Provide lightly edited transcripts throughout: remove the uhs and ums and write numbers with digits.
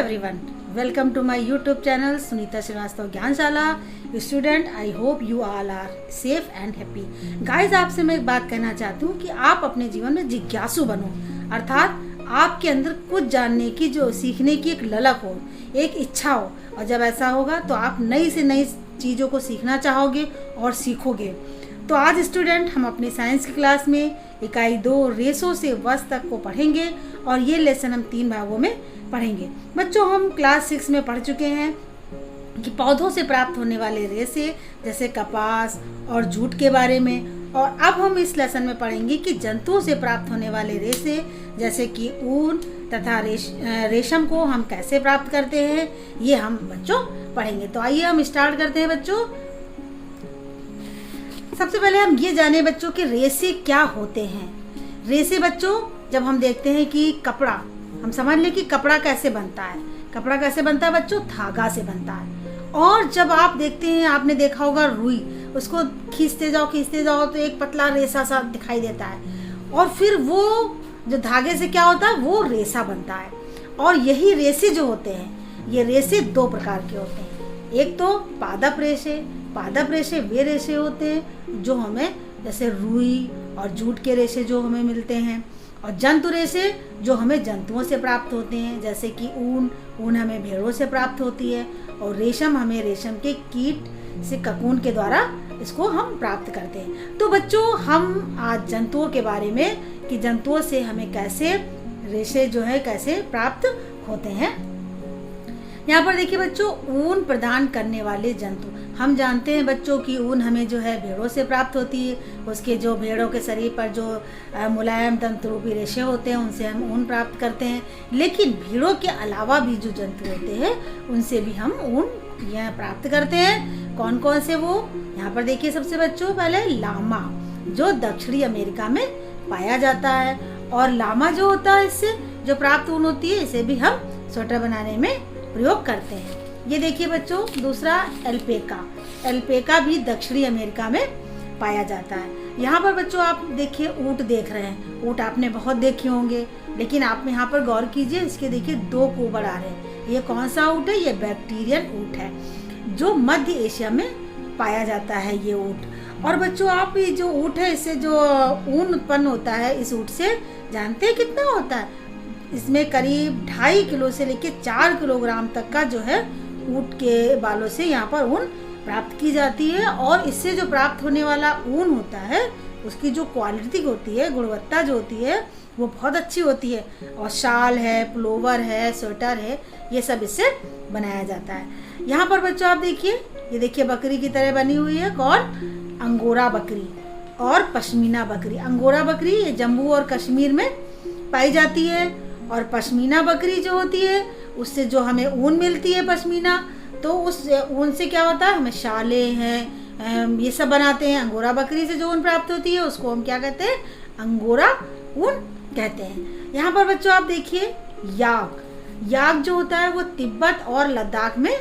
everyone, welcome to my YouTube channel Sunita Srivastava Gyanshala. Student, I hope you all are safe and happy. Guys, आपसे मैं एक बात कहना चाहती हूँ कि आप अपने जीवन में जिज्ञासु बनो, अर्थात आपके अंदर कुछ जानने की, जो सीखने की एक ललक हो, एक इच्छा हो। और जब ऐसा होगा तो आप नई से नई चीज़ों को सीखना चाहोगे और सीखोगे। तो आज स्टूडेंट, हम अपनी साइंस की क्लास में इकाई 2 रेसों से वस तक को पढ़ेंगे और ये लेसन हम 3 भागों में पढ़ेंगे। बच्चों, हम क्लास 6 में पढ़ चुके हैं कि पौधों से प्राप्त होने वाले रेसे जैसे कपास और जूट के बारे में, और अब हम इस लेसन में पढ़ेंगे कि जंतुओं से प्राप्त होने वाले रेसे जैसे कि ऊन तथा रेशम को हम कैसे प्राप्त करते हैं, ये हम बच्चों पढ़ेंगे। तो आइए हम स्टार्ट करते हैं बच्चों। सबसे पहले हम ये जाने बच्चों कि रेसे क्या होते हैं। रेसे बच्चों, जब हम देखते हैं कि कपड़ा, हम समझ लें कि कपड़ा कैसे बनता है। कपड़ा कैसे बनता है बच्चों? धागा से बनता है। और जब आप देखते हैं, आपने देखा होगा रुई, उसको खींचते जाओ तो एक पतला रेसा सा दिखाई देता है, और फिर वो जो धागे से क्या होता है, वो रेसा बनता है। और यही रेसे जो होते हैं, ये रेसे 2 प्रकार के होते हैं। एक तो पादप रेशे। पादप रेशे वे रेशे होते हैं जो हमें, जैसे रुई और जूट के रेशे जो हमें मिलते हैं, और जंतु रेशे जो हमें जंतुओं से प्राप्त होते हैं, जैसे कि ऊन हमें भेड़ों से प्राप्त होती है, और रेशम हमें रेशम के कीट से ककून के द्वारा इसको हम प्राप्त करते हैं। तो बच्चों, हम आज जंतुओं के बारे में कि जंतुओं से हमें कैसे रेशे जो है कैसे प्राप्त होते हैं। यहाँ पर देखिए बच्चों, ऊन प्रदान करने वाले जंतु। हम जानते हैं बच्चों कि ऊन हमें जो है भेड़ों से प्राप्त होती है। उसके जो भेड़ों के शरीर पर जो मुलायम तंतुरूपी रेशे होते हैं, उनसे हम ऊन प्राप्त करते हैं। लेकिन भेड़ों के अलावा भी जो जंतु होते हैं, उनसे भी हम ऊन यह प्राप्त करते हैं। कौन कौन से वो? यहाँ पर देखिए सबसे बच्चों, पहले लामा, जो दक्षिणी अमेरिका में पाया जाता है। और लामा जो होता है, इससे जो प्राप्त ऊन होती है, इसे भी हम स्वेटर बनाने में प्रयोग करते हैं। ये देखिए बच्चों, दूसरा एल्पेका। एल्पेका भी दक्षिणी अमेरिका में पाया जाता है। यहाँ पर बच्चों आप देखिए ऊँट देख रहे हैं। ऊँट आपने बहुत देखे होंगे, लेकिन आप यहाँ पर गौर कीजिए, इसके देखिए 2 कोबड़ आ रहे हैं। ये कौन सा ऊँट है? ये बैक्टीरियन ऊँट है, जो मध्य एशिया में पाया जाता है ये ऊँट। और बच्चों, आप ये जो ऊँट है, इससे जो ऊन उत्पन्न होता है, इस ऊँट से जानते हैं कितना होता है? इसमें करीब 2.5 किलो से लेकर 4 किलोग्राम तक का जो है ऊँट के बालों से यहाँ पर ऊन प्राप्त की जाती है। और इससे जो प्राप्त होने वाला ऊन होता है, उसकी जो क्वालिटी होती है, गुणवत्ता जो होती है, वो बहुत अच्छी होती है। और शाल है, पुलोवर है, स्वेटर है, ये सब इससे बनाया जाता है। यहाँ पर बच्चों आप देखिए, ये देखिए बकरी की तरह बनी हुई है। कौन? अंगोरा बकरी और पश्मीना बकरी। अंगोरा बकरी ये जम्मू और कश्मीर में पाई जाती है, और पश्मीना बकरी जो होती है, उससे जो हमें ऊन मिलती है पश्मीना, तो उस ऊन से क्या होता है, हमें शाले हैं, ये सब बनाते हैं। अंगोरा बकरी से जो ऊन प्राप्त होती है, उसको हम क्या कहते हैं? अंगोरा ऊन कहते हैं। यहाँ पर बच्चों आप देखिए याक। याक जो होता है, वो तिब्बत और लद्दाख में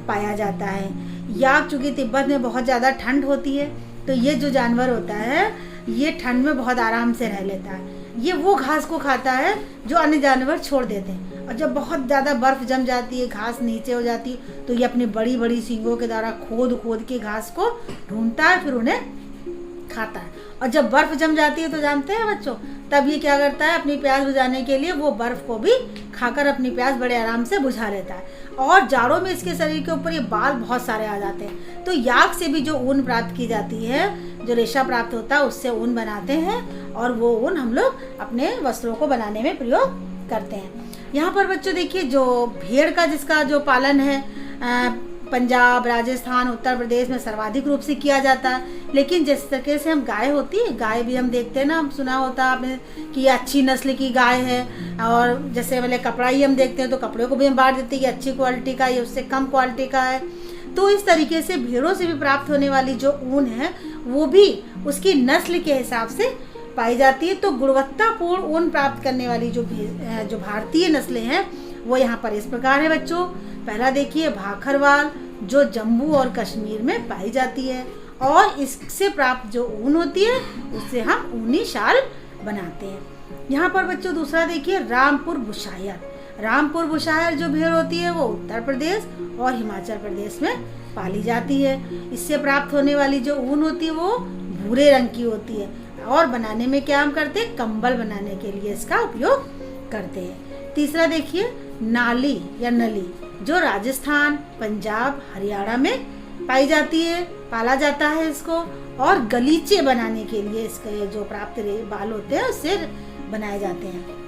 पाया जाता है। याक, चूँकि तिब्बत में बहुत ज़्यादा ठंड होती है, तो ये जो जानवर होता है, ये ठंड में बहुत आराम से रह लेता है। ये वो घास को खाता है जो अन्य जानवर छोड़ देते हैं। और जब बहुत ज़्यादा बर्फ़ जम जाती है, घास नीचे हो जाती है, तो ये अपनी बड़ी बड़ी सींगों के द्वारा खोद के घास को ढूंढता है, फिर उन्हें खाता है। और जब बर्फ़ जम जाती है, तो जानते हैं बच्चों, तब ये क्या करता है, अपनी प्यास बुझाने के लिए वो बर्फ़ को भी खाकर अपनी प्यास बड़े आराम से बुझा लेता है। और जाड़ों में इसके शरीर के ऊपर ये बाल बहुत सारे आ जाते हैं। तो याक से भी जो ऊन प्राप्त की जाती है, जो रेशा प्राप्त होता है, उससे ऊन बनाते हैं, और वो ऊन हम लोग अपने वस्त्रों को बनाने में प्रयोग करते हैं। यहाँ पर बच्चों देखिए, जो भेड़ का जिसका जो पालन है, पंजाब, राजस्थान, उत्तर प्रदेश में सर्वाधिक रूप से किया जाता है। लेकिन जिस तरीके से हम गाय होती है, गाय भी हम देखते हैं ना, हम सुना होता है आपने कि अच्छी नस्ल की गाय है। और जैसे मतलब कपड़ा ही हम देखते हैं, तो कपड़े को भी हम बांट देते हैं कि अच्छी क्वालिटी का, ये उससे कम क्वालिटी का है। तो इस तरीके से भेड़ों से भी प्राप्त होने वाली जो ऊन है, वो भी उसकी नस्ल के हिसाब से पाई जाती है। तो गुणवत्तापूर्ण ऊन प्राप्त करने वाली जो भारतीय नस्लें हैं, वो यहाँ पर इस प्रकार है बच्चों। पहला देखिए भाखरवाल, जो जम्मू और कश्मीर में पाई जाती है, और इससे प्राप्त जो ऊन होती है, उससे हम ऊनी शाल बनाते हैं। यहाँ पर बच्चों दूसरा देखिए रामपुर बुशायत। रामपुर बुशायर जो भेड़ होती है वो उत्तर प्रदेश और हिमाचल प्रदेश में पाली जाती है। इससे प्राप्त होने वाली जो ऊन होती है वो भूरे रंग की होती है और बनाने में क्या हम करते हैं, कंबल बनाने के लिए इसका उपयोग करते हैं। तीसरा देखिए नाली या नली, जो राजस्थान, पंजाब, हरियाणा में पाई जाती है, पाला जाता है इसको, और गलीचे बनाने के लिए इसके जो प्राप्त बाल होते हैं उससे बनाए जाते हैं।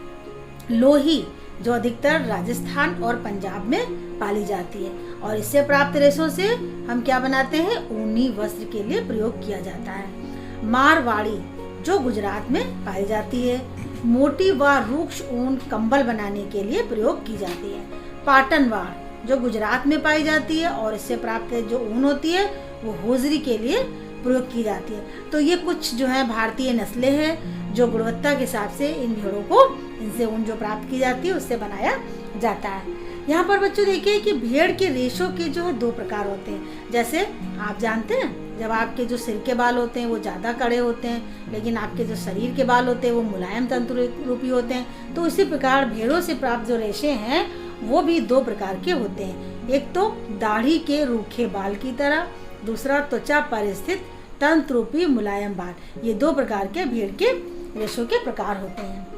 लोही, जो अधिकतर राजस्थान और पंजाब में पाली जाती है और इससे प्राप्त रेशों से हम क्या बनाते हैं, ऊनी वस्त्र के लिए प्रयोग किया जाता है। मारवाड़ी, जो गुजरात में पाई जाती है, मोटी व रूक्ष ऊन कंबल बनाने के लिए प्रयोग की जाती है। पाटनवाड़, जो गुजरात में पाई जाती है और इससे प्राप्त जो ऊन होती है वो होजरी के लिए प्रयोग की जाती है। तो ये कुछ जो है भारतीय नस्लें हैं जो गुणवत्ता के हिसाब से इन भेड़ों को, इनसे ऊन जो प्राप्त की जाती है उससे बनाया जाता है। यहाँ पर बच्चों देखिए कि भेड़ के रेशों के जो है 2 प्रकार होते हैं। जैसे आप जानते हैं जब आपके जो सिर के बाल होते हैं वो ज़्यादा कड़े होते हैं, लेकिन आपके जो शरीर के बाल होते हैं वो मुलायम तंतु रूपी होते हैं। तो इसी प्रकार भेड़ों से प्राप्त जो रेशे हैं वो भी 2 प्रकार के होते हैं। एक तो दाढ़ी के रूखे बाल की तरह, दूसरा त्वचा पर स्थित तंतु रूपी मुलायम बाल। ये 2 प्रकार के भेड़ के रेशों के प्रकार होते हैं।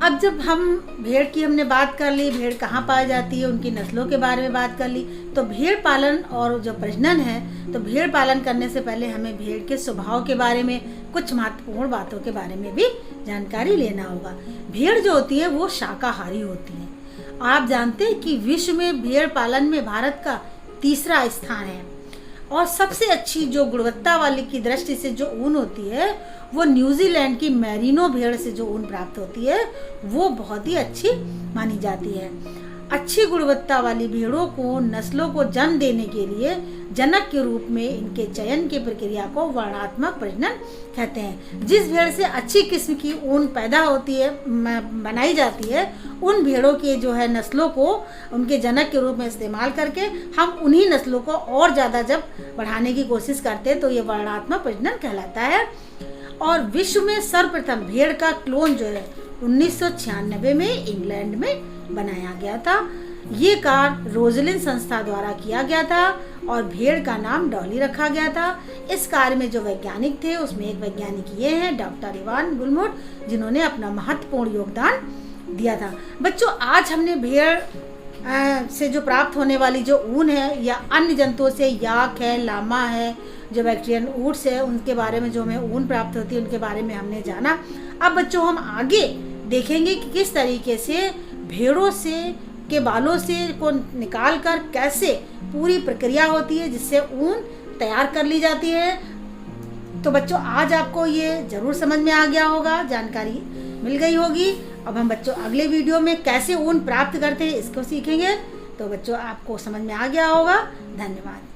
अब जब हम भेड़ की हमने बात कर ली, भेड़ कहाँ पाई जाती है, उनकी नस्लों के बारे में बात कर ली, तो भेड़ पालन और जो प्रजनन है, तो भेड़ पालन करने से पहले हमें भेड़ के स्वभाव के बारे में कुछ महत्वपूर्ण बातों के बारे में भी जानकारी लेना होगा। भेड़ जो होती है वो शाकाहारी होती है। आप जानते हैं कि विश्व में भेड़ पालन में भारत का 3रा स्थान है और सबसे अच्छी जो गुणवत्ता वाली की दृष्टि से जो ऊन होती है वो न्यूजीलैंड की मैरिनो भेड़ से जो ऊन प्राप्त होती है वो बहुत ही अच्छी मानी जाती है। अच्छी गुणवत्ता वाली भेड़ों को नस्लों को जन्म देने के लिए जनक के रूप में इनके चयन की प्रक्रिया को वर्णात्मक प्रजनन कहते हैं। जिस भेड़ से अच्छी किस्म की ऊन पैदा होती है, बनाई जाती है, उन भेड़ों के जो है नस्लों को उनके जनक के रूप में इस्तेमाल करके हम उन्हीं नस्लों को और ज़्यादा जब बढ़ाने की कोशिश करते हैं तो ये वर्णात्मक प्रजनन कहलाता है। और विश्व में सर्वप्रथम भेड़ का क्लोन जो है 1996 में इंग्लैंड में बनाया गया था। ये कार्य रोजलिन संस्था द्वारा किया गया था और भेड़ का नाम डॉली रखा गया था। इस कार्य में जो वैज्ञानिक थे उसमें एक वैज्ञानिक ये हैं डॉक्टर इवान गुलमुट, जिन्होंने अपना महत्वपूर्ण योगदान दिया था। बच्चों आज हमने भेड़ से जो प्राप्त होने वाली जो ऊन है या अन्य जंतुओं से याक है, लामा है, जो बैक्टीरियन ऊट्स है, उनके बारे में जो हमें ऊन प्राप्त होती है उनके बारे में हमने जाना। अब बच्चों हम आगे देखेंगे कि किस तरीके से भेड़ों से के बालों से को निकाल कर कैसे पूरी प्रक्रिया होती है जिससे ऊन तैयार कर ली जाती है। तो बच्चों आज आपको ये जरूर समझ में आ गया होगा, जानकारी मिल गई होगी। अब हम बच्चों अगले वीडियो में कैसे ऊन प्राप्त करते हैं इसको सीखेंगे। तो बच्चों आपको समझ में आ गया होगा। धन्यवाद।